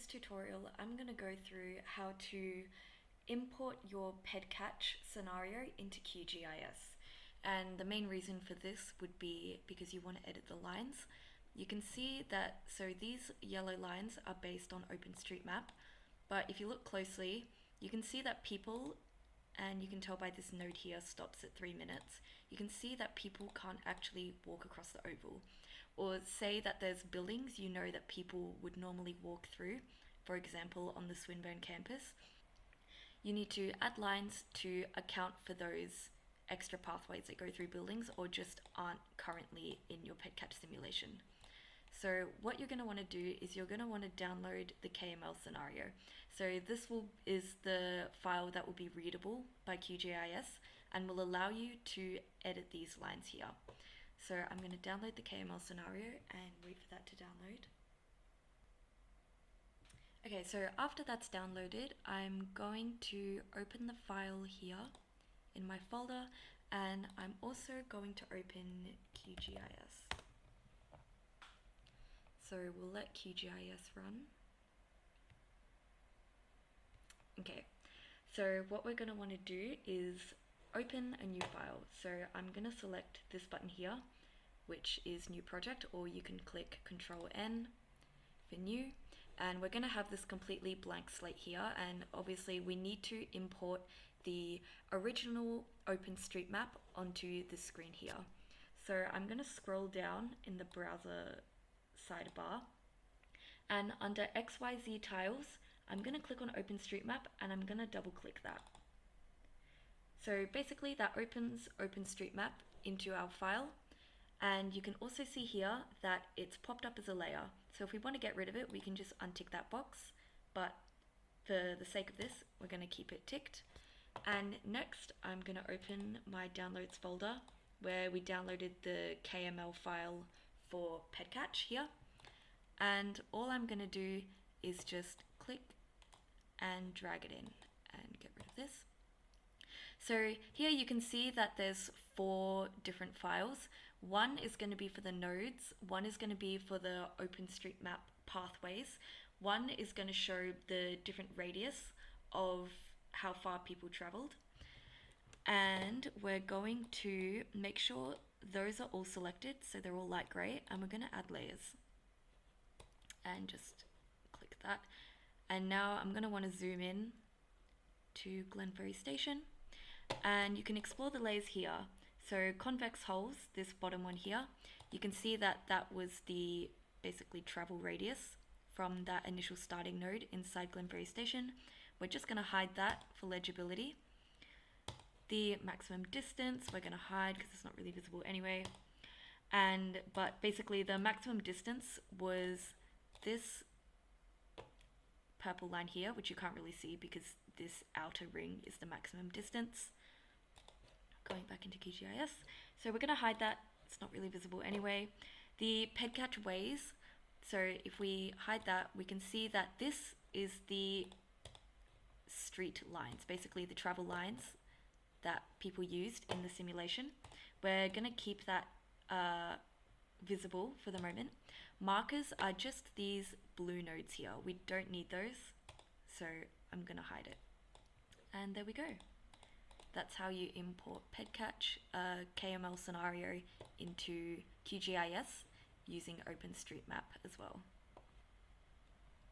this tutorial, I'm going to go through how to import your Pedcatch scenario into QGIS. And the main reason for this would be because you want to edit the lines. You can see that, so these yellow lines are based on OpenStreetMap, but if you look closely, you can see that people, and you can tell by this node here, stops at 3 minutes. You can see that people can't actually walk across the oval. Or say that there's buildings you know that people would normally walk through, for example on the Swinburne campus. You need to add lines to account for those extra pathways that go through buildings or just aren't currently in your Pedcatch simulation. So what you're going to want to do is you're going to want to download the KML scenario. So this is the file that will be readable by QGIS and will allow you to edit these lines here. So I'm going to download the KML scenario and wait for that to download. Okay, so after that's downloaded, I'm going to open the file here in my folder, and I'm also going to open QGIS. So we'll let QGIS run. Okay, so what we're going to want to do is open a new file. So I'm going to select this button here, which is new project, or you can click Control N for new. And we're going to have this completely blank slate here, and obviously we need to import the original OpenStreetMap onto the screen here. So I'm going to scroll down in the browser sidebar, and under XYZ tiles, I'm going to click on OpenStreetMap and I'm going to double click that. So basically that opens OpenStreetMap into our file, and you can also see here that it's popped up as a layer. So if we want to get rid of it, we can just untick that box, but for the sake of this, we're going to keep it ticked. And next, I'm going to open my downloads folder where we downloaded the KML file for Pedcatch here. And all I'm going to do is just click and drag it in and get rid of this. So here you can see that there's 4 different files. One is going to be for the nodes, one is going to be for the OpenStreetMap pathways, one is going to show the different radius of how far people traveled, and we're going to make sure those are all selected so they're all light grey, and we're going to add layers and just click that. And now I'm going to want to zoom in to Glenferrie Station, and you can explore the layers here. So convex holes, this bottom one here, you can see that that was the basically travel radius from that initial starting node inside Glenferrie Station. We're just going to hide that for legibility. The maximum distance we're going to hide because it's not really visible anyway. But basically the maximum distance was this purple line here, which you can't really see because this outer ring is the maximum distance. Going back into QGIS. So we're going to hide that, it's not really visible anyway. The Pedcatch ways, so if we hide that, we can see that this is the street lines, basically the travel lines that people used in the simulation. We're going to keep that visible for the moment. Markers are just these blue nodes here. We don't need those, so I'm going to hide it. And there we go. That's how you import Pedcatch KML scenario into QGIS using OpenStreetMap as well.